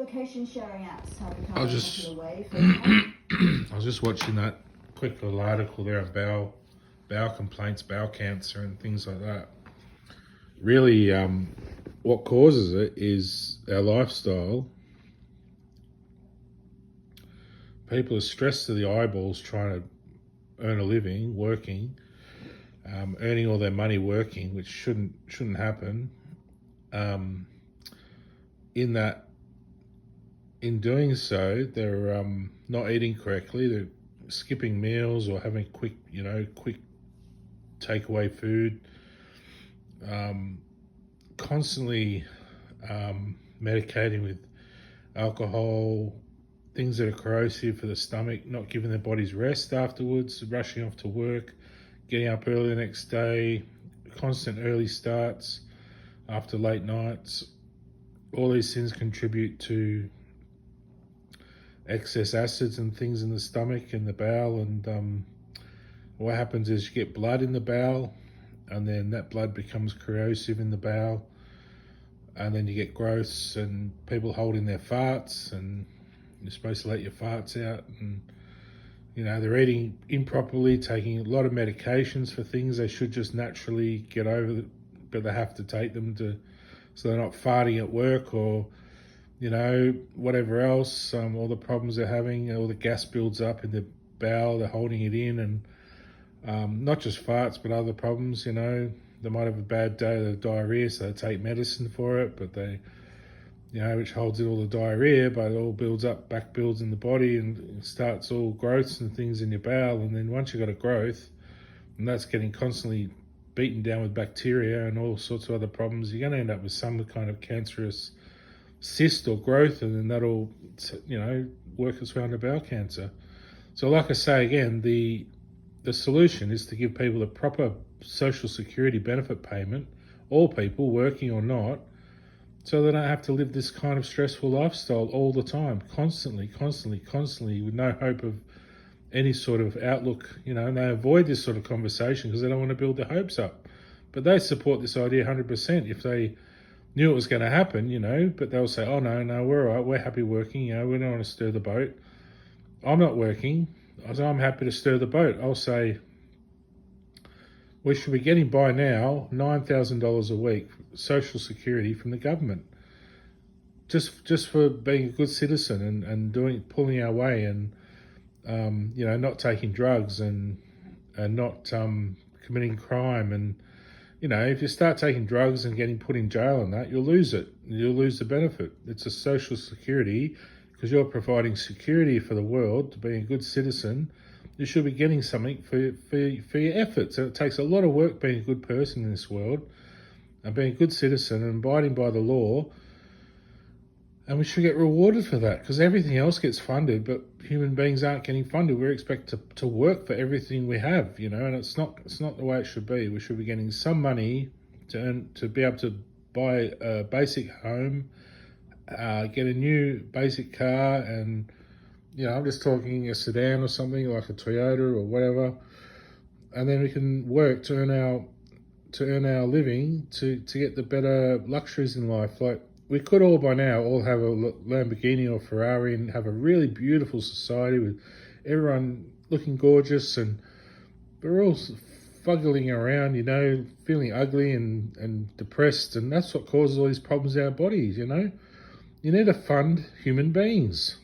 location sharing apps have become I'll a just- popular way for I was just watching that quick little article there of bowel complaints, bowel cancer, and things like that. Really, what causes it is our lifestyle. People are stressed to the eyeballs trying to earn a living, working, earning all their money working, which shouldn't happen. In doing so, they're not eating correctly. They're skipping meals or having quick takeaway food. Constantly medicating with alcohol, things that are corrosive for the stomach, not giving their bodies rest afterwards, rushing off to work, getting up early the next day, constant early starts after late nights. All these things contribute to excess acids and things in the stomach and the bowel, and what happens is you get blood in the bowel, and then that blood becomes corrosive in the bowel, and then you get growths and people holding their farts, and you're supposed to let your farts out, and they're eating improperly, taking a lot of medications for things they should just naturally get over, but they have to take them so they're not farting at work or whatever else, all the problems they're having, all the gas builds up in the bowel, they're holding it in, and not just farts, but other problems, they might have a bad day of diarrhea, so they take medicine for it, but they, which holds in all the diarrhea, but it all back builds in the body and starts all growths and things in your bowel, and then once you've got a growth, and that's getting constantly beaten down with bacteria and all sorts of other problems, you're going to end up with some kind of cancerous cyst or growth, and then that'll work its way into bowel cancer. So like I say again, the solution is to give people a proper social security benefit payment, all people, working or not, so they don't have to live this kind of stressful lifestyle all the time, constantly, with no hope of any sort of outlook, and they avoid this sort of conversation because they don't want to build their hopes up. But they support this idea 100% if they knew it was going to happen, but they'll say, oh, no, we're all right, we're happy working, we don't want to stir the boat. I'm not working, so I'm happy to stir the boat. I'll say, we should be getting by now $9,000 a week social security from the government, just for being a good citizen and pulling our way and not taking drugs and not committing crime. And if you start taking drugs and getting put in jail and that, you'll lose it. You'll lose the benefit. It's a social security because you're providing security for the world to being a good citizen. You should be getting something for your efforts. So it takes a lot of work being a good person in this world and being a good citizen and abiding by the law. And we should get rewarded for that because everything else gets funded, but human beings aren't getting funded. We're expected to work for everything we have, and it's not the way it should be. We should be getting some money to be able to buy a basic home, get a new basic car, and I'm just talking a sedan or something like a Toyota or whatever, and then we can work to earn our living to get the better luxuries in life. Like we could all by now all have a Lamborghini or Ferrari and have a really beautiful society with everyone looking gorgeous, and we're all fuggling around, feeling ugly and depressed, and that's what causes all these problems in our bodies. You need to fund human beings.